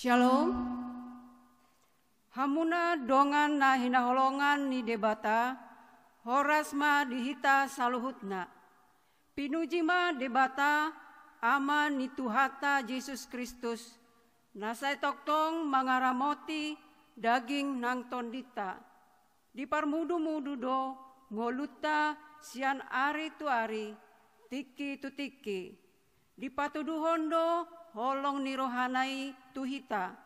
Shalom. Hamuna dongan na hinaholongan ni debata, horas ma dihita saluhutna. Pinuji ma debata, ama ni Tuhata Yesus Kristus, nasay toktong mangaramoti daging nang tondita. Di parmudu-mudu do, ngoluta sian ari tu ari, tiki tu tiki. Di patuduhondo, holong ni rohanai tuhita.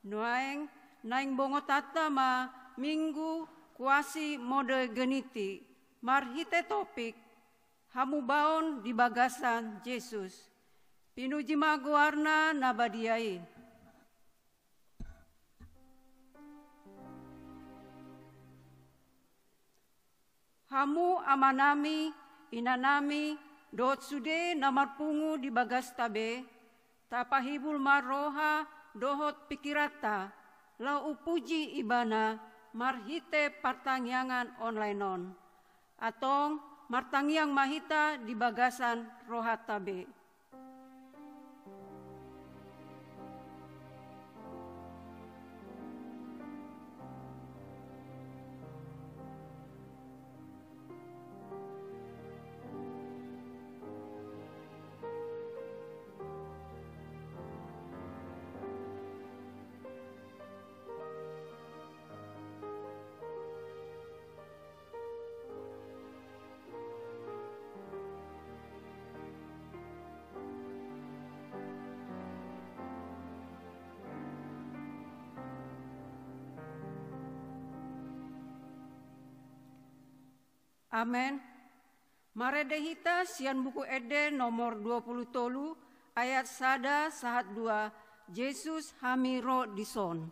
Noaeng naing bongotata ma minggu kuasi mode geniti. Marhite topik hamu baon di bagasan Yesus. Pinuji maguarna nabadiai. Hamu amanami inanami dot sude namarpungu di bagas tabe, tapahibul maroha dohot pikirata, lau upuji ibana marhite partangyangan online on, atong martangyang mahita di bagasan roha tabe. Amen. Maredehita sian buku Ede nomor 20 tolu ayat sada sahat 2 Yesus hamiro dison.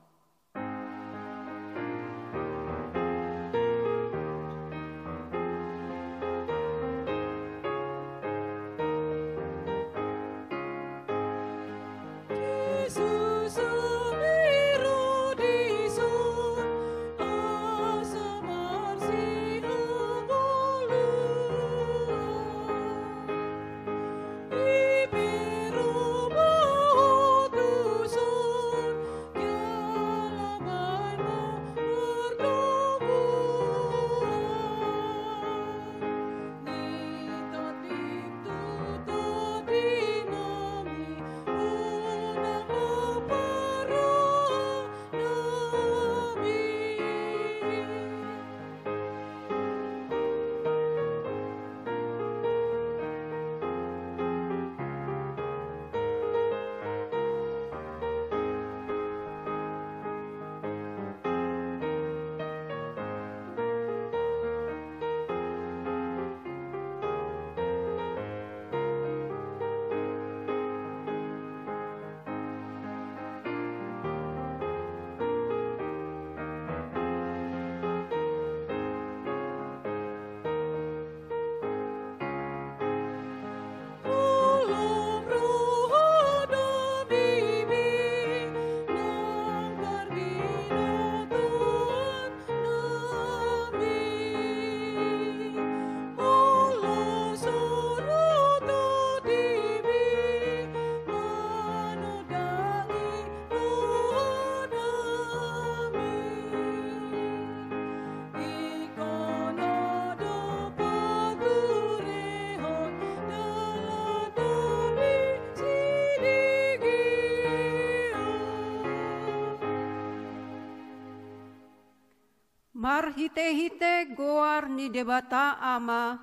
Marhite-hite goar ni debata ama,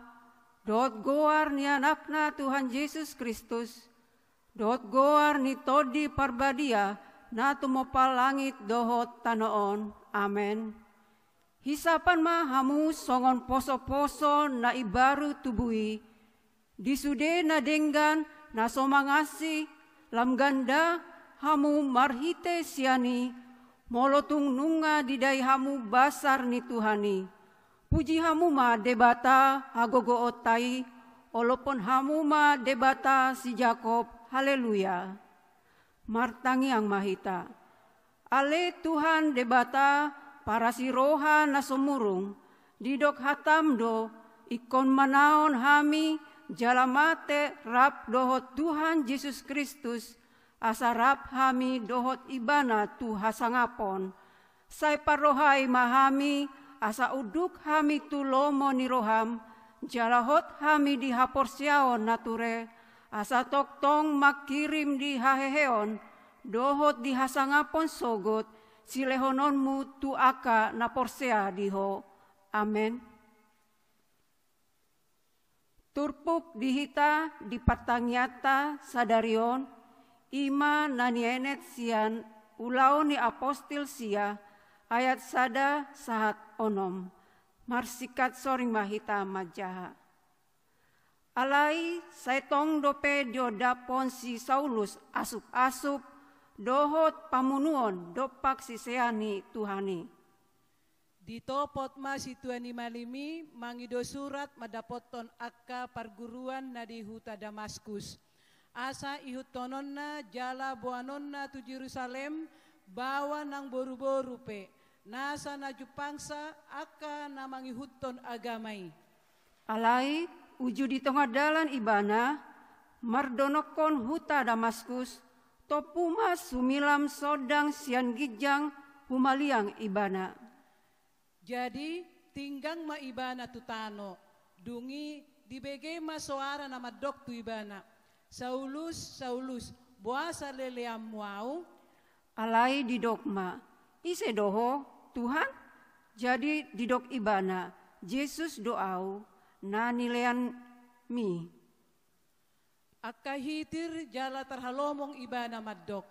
dot goar ni anakna Tuhan Yesus Kristus, dot goar ni todi parbadia na tumopal langit dohot tanoon. Amen. Hisapan ma hamu songon poso-poso na ibaru tubui, disude na denggan na somangasi lam ganda hamu marhite siani, molotung nunga didai hamu basar ni Tuhani. Puji hamu ma debata hagogo otai, olopon hamu ma debata si Jakob, haleluya. Martangi ang mahita. Ale Tuhan debata para si roha na sumurung, didok hatam do, ikon manaon hami, jalamate rap dohot Tuhan Yesus Kristus, asarap hami dohot ibana tu hasangapon. Sai parohai mahami asa uduk hami tu lomo ni roham, jalahot hami di haporsiaon nature, asa toktong makirim di haheheon, dohot di hasangapon sogot, silehononmu tu aka naporsea diho. Amen. Turpuk dihita di patangyata sadarion, ima nanienet sian ulau ni apostil sia, ayat sada sahat onom, marsikat soring mahita majaha. Alai saitong dope diodapon si Saulus asup-asup, dohot pamunuon dopak si seani Tuhani. Ditopot ma si Tuhani malimi, mangido surat madapoton akka perguruan na di huta Damaskus. Asa ihutonon na jala buanon na tu Jerusalem, bawa nang boru-boru pe. Nasa na jupangsa aka na mangihuton agamai. Alai uju di tengah dalan ibana, mardonokon huta Damaskus, topuma sumilam sodang sian gijang humaliang ibana. Jadi tinggang ma ibana tutano, dungi dibege ma soara nama dok tu ibana. Saulus, Saulus, buasa leleam wau. Alai di dogma, ise doho Tuhan, jadi di dok ibana, Yesus doau, na nilean mi. Akka hitir jala terhalomong ibana madok,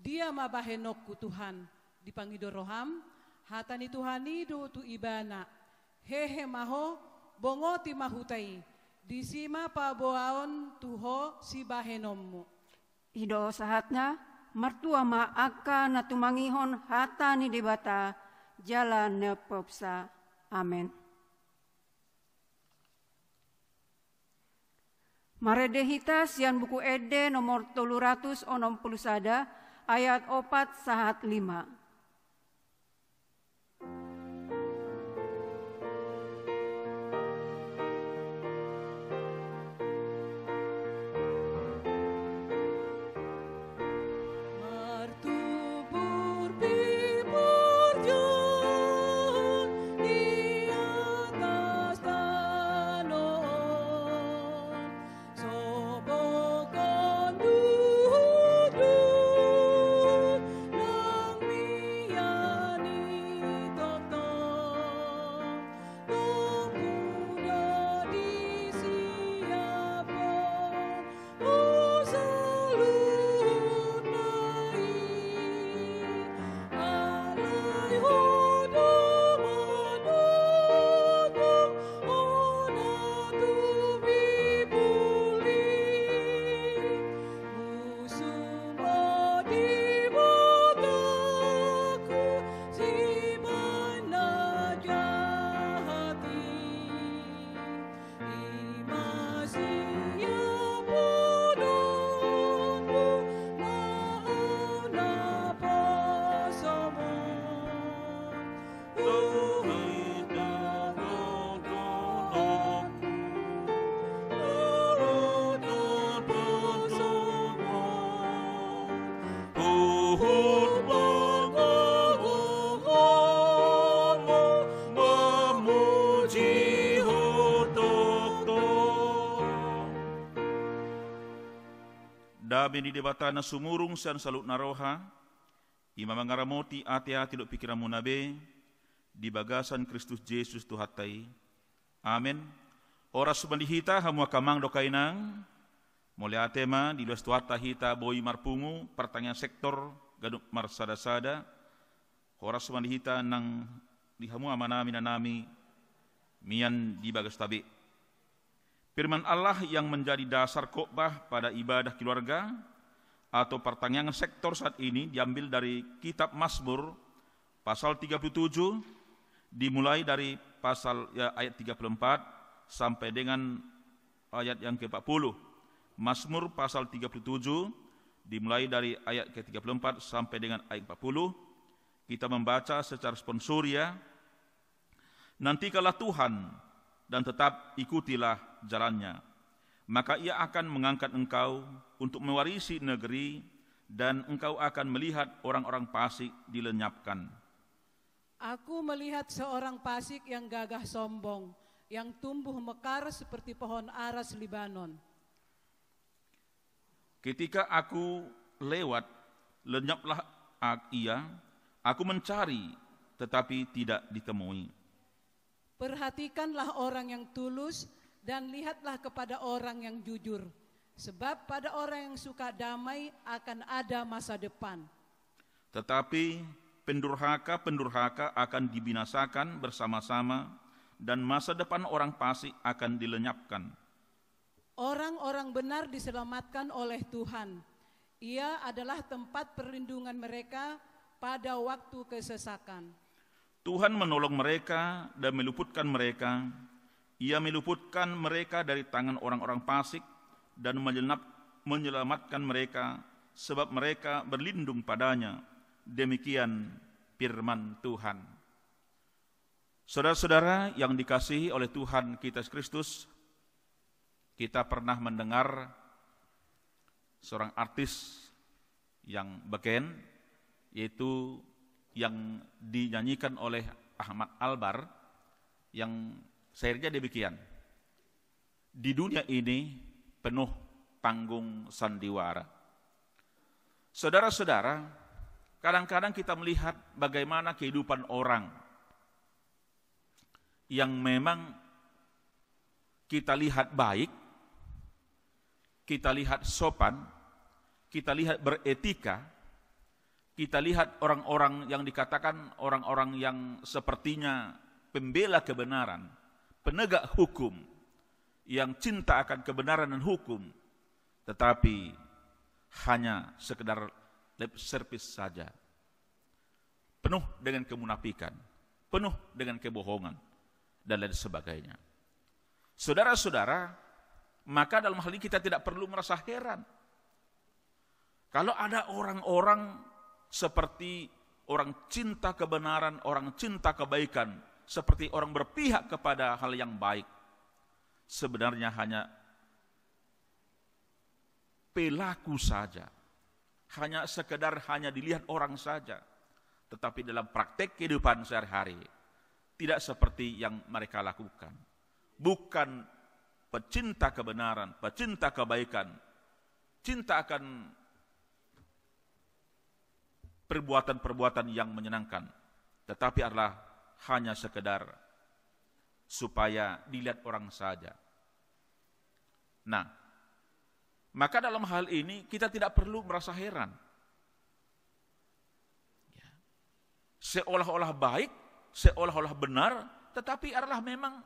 dia mabahenok ku Tuhan, dipangido roham, hatani Tuhani do tu ibana, hehe maho, bongoti mahutai, disima paboaon tuho si bahenommu. Ido sahatna, mertua ma aka na tumangihon hatani debata, jalan nepopsa. Amen. Maredehita sian buku Ede nomor 361 ayat 4 sahat 5. Dabi di debatana sumurung san salut naroha, ima mangaramoti ati-ati lo pikiramu nabe, di bagasan Kristus Yesus Tuhatai. Amen. Oras subandihita hamu akamang dokainang, mulai atema di luas tuata hita boi marpungu, pertanyaan sektor gaduk marsada-sada, oras subandihita nang dihamu amanami nanami, mian di bagas tabi. Firman Allah yang menjadi dasar khotbah pada ibadah keluarga atau pertanyaan sektor saat ini diambil dari kitab Mazmur pasal 37 dimulai dari pasal ayat 34 sampai dengan ayat yang ke-40. Mazmur pasal 37 dimulai dari ayat ke-34 sampai dengan ayat 40. Kita membaca secara sponsoria. Nantikanlah Tuhan dan tetap ikutilah jalannya, maka ia akan mengangkat engkau untuk mewarisi negeri dan engkau akan melihat orang-orang fasik dilenyapkan. Aku melihat seorang fasik yang gagah sombong, yang tumbuh mekar seperti pohon aras Libanon. Ketika aku lewat, lenyaplah ia, aku mencari, tetapi tidak ditemui. Perhatikanlah orang yang tulus dan lihatlah kepada orang yang jujur. Sebab pada orang yang suka damai akan ada masa depan. Tetapi pendurhaka akan dibinasakan bersama-sama, dan masa depan orang fasik akan dilenyapkan. Orang-orang benar diselamatkan oleh Tuhan. Ia adalah tempat perlindungan mereka pada waktu kesesakan. Tuhan menolong mereka dan meluputkan mereka. Ia meluputkan mereka dari tangan orang-orang fasik dan menyelamatkan mereka, sebab mereka berlindung padanya. Demikian firman Tuhan. Saudara-saudara yang dikasihi oleh Tuhan kita Yesus Kristus, kita pernah mendengar seorang artis yang beken, yaitu yang dinyanyikan oleh Ahmad Albar, yang syairnya demikian. Di dunia ini penuh panggung sandiwara. Saudara-saudara, kadang-kadang kita melihat bagaimana kehidupan orang yang memang kita lihat baik, kita lihat sopan, kita lihat beretika, kita lihat orang-orang yang dikatakan orang-orang yang sepertinya pembela kebenaran, penegak hukum, yang cinta akan kebenaran dan hukum, tetapi hanya sekedar lip service saja, penuh dengan kemunafikan, penuh dengan kebohongan, dan lain sebagainya. Saudara-saudara, maka dalam hal ini kita tidak perlu merasa heran kalau ada orang-orang seperti orang cinta kebenaran, orang cinta kebaikan, seperti orang berpihak kepada hal yang baik, sebenarnya hanya pelaku saja, hanya sekedar dilihat orang saja, tetapi dalam praktek kehidupan sehari-hari tidak seperti yang mereka lakukan. Bukan pecinta kebenaran, pecinta kebaikan, cinta akan perbuatan-perbuatan yang menyenangkan, tetapi adalah hanya sekedar supaya dilihat orang saja. Nah, maka dalam hal ini kita tidak perlu merasa heran. Seolah-olah baik, seolah-olah benar, tetapi adalah memang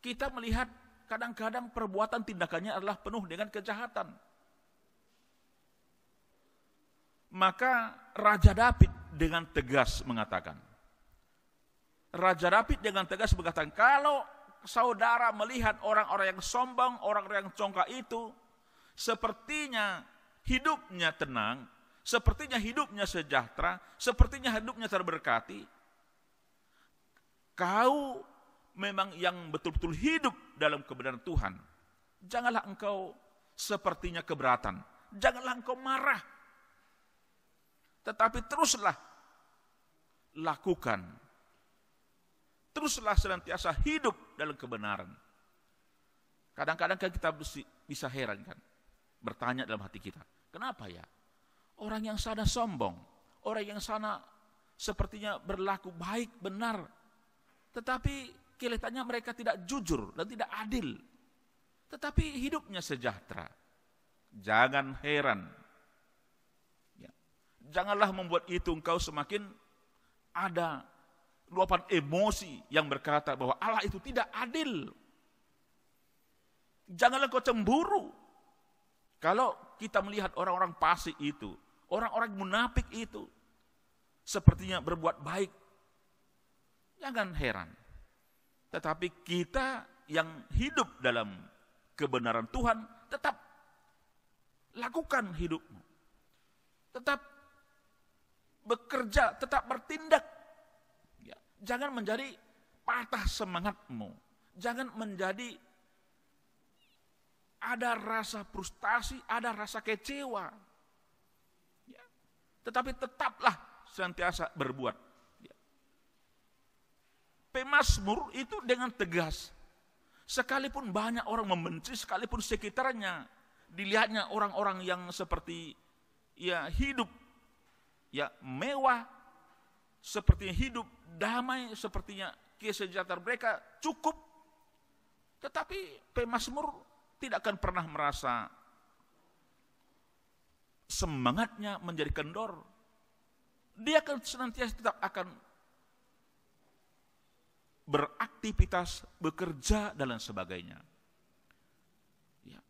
kita melihat kadang-kadang perbuatan tindakannya adalah penuh dengan kejahatan. Maka Raja Daud dengan tegas mengatakan, kalau saudara melihat orang-orang yang sombong, orang-orang yang congkak itu, sepertinya hidupnya tenang, sepertinya hidupnya sejahtera, sepertinya hidupnya terberkati, kau memang yang betul-betul hidup dalam kebenaran Tuhan, janganlah engkau sepertinya keberatan, janganlah engkau marah, tetapi teruslah lakukan, teruslah senantiasa hidup dalam kebenaran. Kadang-kadang kan kita bisa heran kan, bertanya dalam hati kita, kenapa ya orang yang sana sombong, orang yang sana sepertinya berlaku baik, benar, tetapi kelihatannya mereka tidak jujur dan tidak adil, tetapi hidupnya sejahtera. Jangan heran. Ya. Janganlah membuat itu engkau semakin ada luapan emosi yang berkata bahwa Allah itu tidak adil. Janganlah kau cemburu. Kalau kita melihat orang-orang fasik itu, orang-orang munafik itu, sepertinya berbuat baik, jangan heran. Tetapi kita yang hidup dalam kebenaran Tuhan, tetap lakukan hidupmu. Tetap bekerja, tetap bertindak. Ya, jangan menjadi patah semangatmu. Jangan menjadi ada rasa frustasi, ada rasa kecewa. tetapi tetaplah senantiasa berbuat. Pemazmur itu dengan tegas. Sekalipun banyak orang membenci, sekalipun sekitarnya dilihatnya orang-orang yang seperti ya hidup ya mewah, sepertinya hidup damai, sepertinya kesejahteraan mereka cukup, tetapi pemazmur tidak akan pernah merasa semangatnya menjadi kendor. Dia akan senantiasa tetap akan beraktivitas, bekerja dan lain sebagainya. Ya.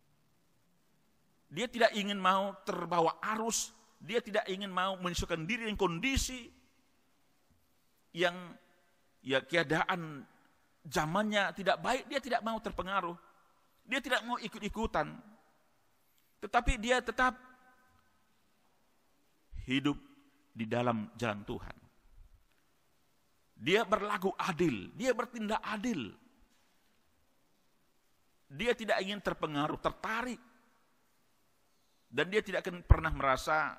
Dia tidak ingin mau terbawa arus, dia tidak ingin mau menyesuaikan diri dengan kondisi yang ya keadaan zamannya tidak baik, dia tidak mau terpengaruh. Dia tidak mau ikut-ikutan. Tetapi dia tetap hidup di dalam jalan Tuhan. Dia berlaku adil, dia bertindak adil. Dia tidak ingin terpengaruh, tertarik. Dan dia tidak akan pernah merasa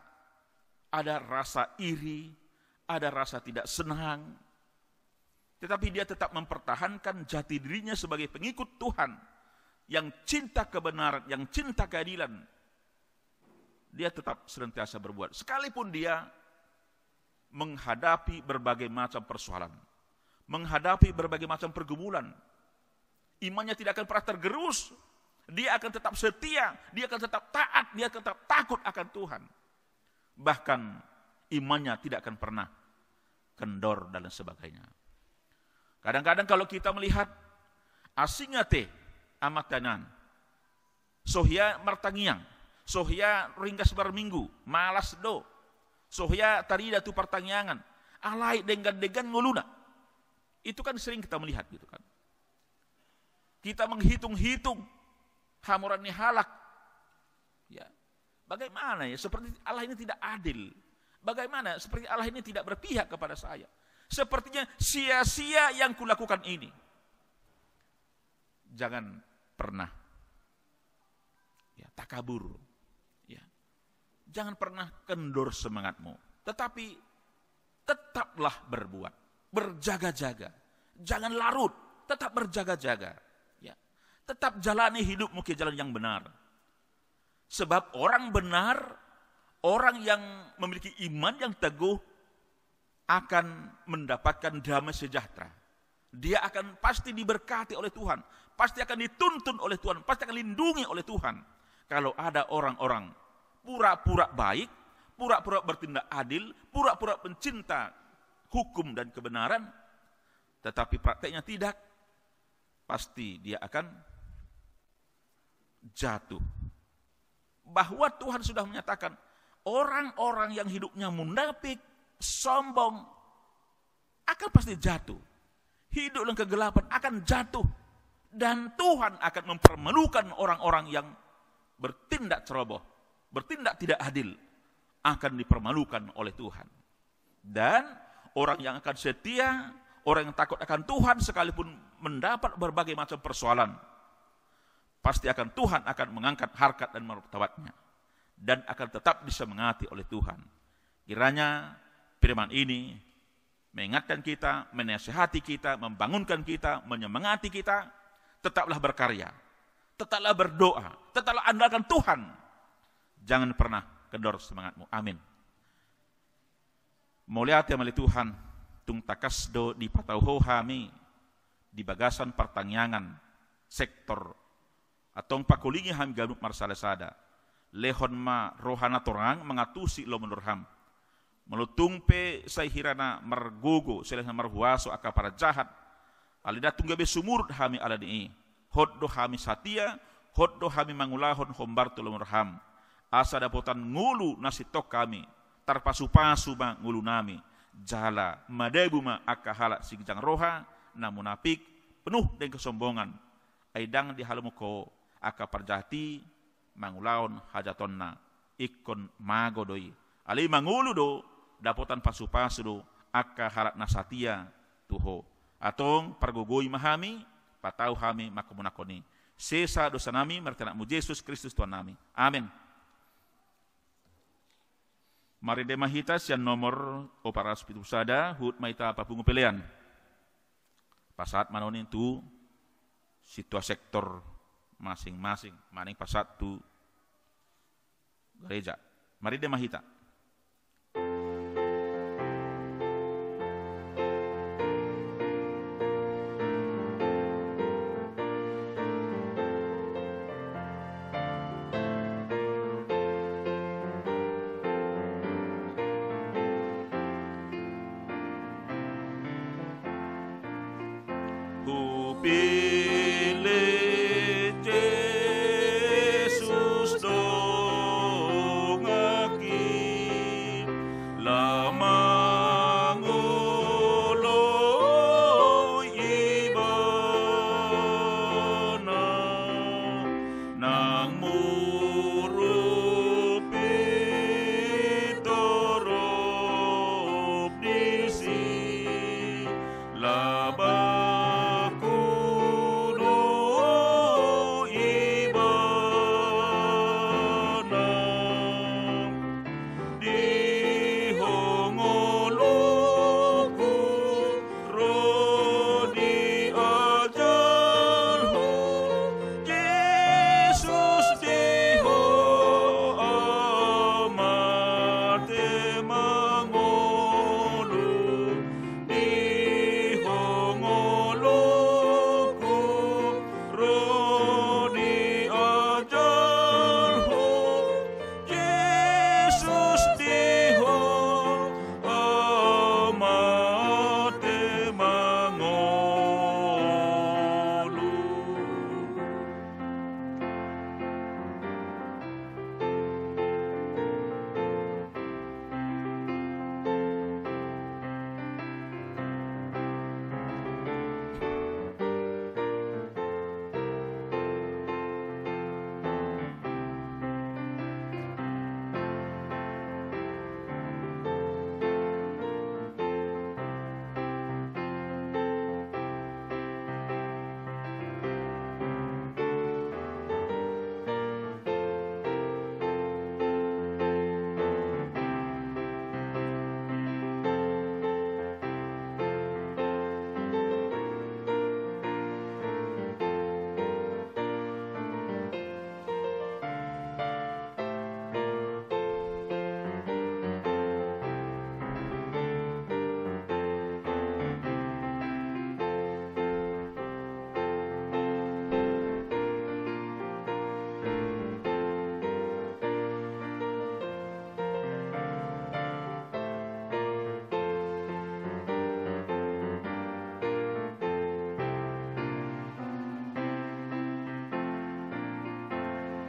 ada rasa iri, ada rasa tidak senang. Tetapi dia tetap mempertahankan jati dirinya sebagai pengikut Tuhan yang cinta kebenaran, yang cinta keadilan. Dia tetap senantiasa berbuat. Sekalipun dia menghadapi berbagai macam persoalan, menghadapi berbagai macam pergumulan, imannya tidak akan pernah tergerus. Dia akan tetap setia, dia akan tetap taat, dia akan tetap takut akan Tuhan. Bahkan imannya tidak akan pernah kendor dan sebagainya. Kadang-kadang kalau kita melihat asingate amatanan, sohya martangiang, sohya ringkas berminggu, malas do, sohya tarida tu pertanyaan, alai dengan nguluna. Itu kan sering kita melihat gitu kan. Kita menghitung-hitung hamuran ni halak. Ya. Bagaimana ya? Seperti Allah ini tidak adil. Bagaimana? Seperti Allah ini tidak berpihak kepada saya. Sepertinya sia-sia yang kulakukan ini. Jangan pernah ya, takabur. Ya. Jangan pernah kendor semangatmu. Tetapi tetaplah berbuat. Berjaga-jaga. Jangan larut. Tetap berjaga-jaga. Ya. Tetap jalani hidupmu ke jalan yang benar. Sebab orang benar, orang yang memiliki iman yang teguh akan mendapatkan damai sejahtera. Dia akan pasti diberkati oleh Tuhan, pasti akan dituntun oleh Tuhan, pasti akan dilindungi oleh Tuhan. Kalau ada orang-orang pura-pura baik, pura-pura bertindak adil, pura-pura pencinta hukum dan kebenaran, tetapi prakteknya tidak, pasti dia akan jatuh. Bahwa Tuhan sudah menyatakan orang-orang yang hidupnya munafik, sombong, akan pasti jatuh. Hidup dalam kegelapan akan jatuh. Dan Tuhan akan mempermalukan orang-orang yang bertindak ceroboh, bertindak tidak adil, akan dipermalukan oleh Tuhan. Dan orang yang akan setia, orang yang takut akan Tuhan sekalipun mendapat berbagai macam persoalan, pasti akan Tuhan akan mengangkat harkat dan martabatnya dan akan tetap disemangati oleh Tuhan. Kiranya firman ini mengingatkan kita, menasihati kita, membangunkan kita, menyemangati kita, tetaplah berkarya, tetaplah berdoa, tetaplah andalkan Tuhan. Jangan pernah kendor semangatmu. Amin. Muliati amali Tuhan, tung takasdo di patauho hami, di bagasan pertanyaan sektor atong pakulingi ham ganup marsalasada lehon ma rohana torang mengatusi lo menurham melutung pe saihirana margogo selesai marhuaso aka para jahat alida tunggabe sumur hami aladi hoddo hami satia hoddo hami mangulahon hombarto lo menurham asa dapotan ngulu nasi tok kami tarpasu-pasu ma ngulu nami jala madebu ma aka halak sigjang roha namunapik penuh dengan kesombongan aidang di halamuko aka parjati mangulaon hajatonna ikon magodoi ali mangulu do dapotan pasu-pasu do aka harat nasatia tuho atong pargogoi mahami patau hami makumunakoni sesa dosa nami mertenakmu Yesus Kristus Tuhan nami. Amin. Mari demahita sian nomor oparas pitu sada hut maita papungu pelean. Pasat manonin tu situa sektor masing-masing maning pasat tu gereja. Mari demahita.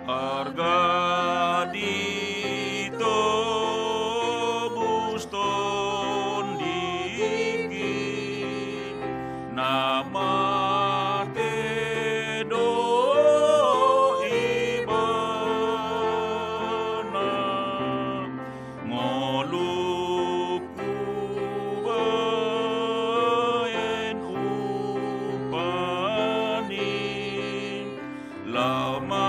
Arga dito buston diki nama tedo ibana ngoluku bayen upani lama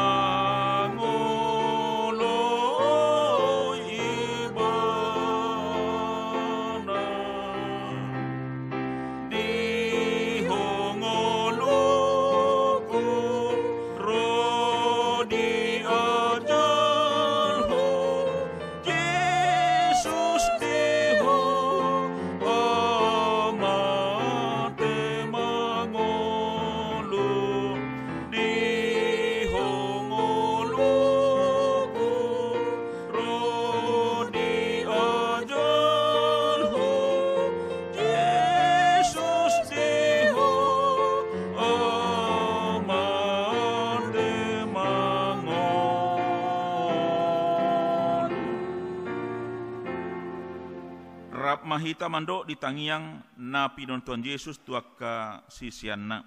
mahita mando di tangiang na pinon Tuhan Yesus tuaka sisianna.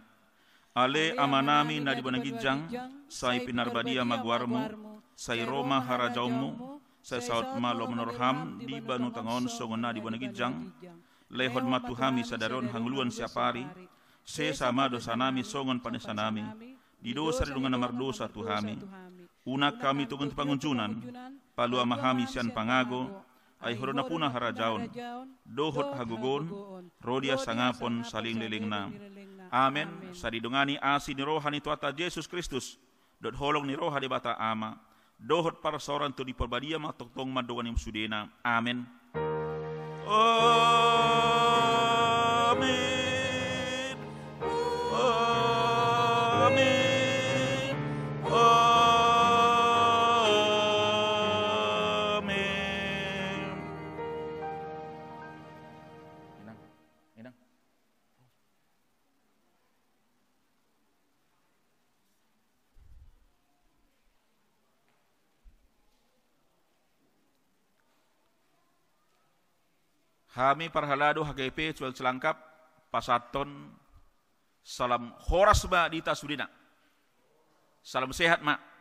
Ale amanami na di banagijang, say pinarbadia magwarmo, say Roma harajaumu, say saut malo menorham, di banu tangon songon na di banagijang, lehod matuhami sadaron hangluan siapari, se sama dosa nami songon panesanami, di dosa ridungan namar dosa tuhami. Unak kami tugun pangunjunan, palu amahami sian pangago, ai horona punah harajaon, dohot hagugon, rodia sangapon saling lilingna. Amen. Saridungani asi ni rohani tuata Yesus Kristus, dot holong ni roha di bata ama, dohot para soran tu di perbadia matoktong madogan im sudena. Amen. Amen. Amen. Kami parhalado HGP cual celangkap pasaton salam horas ba dita sudina. Salam sehat mak.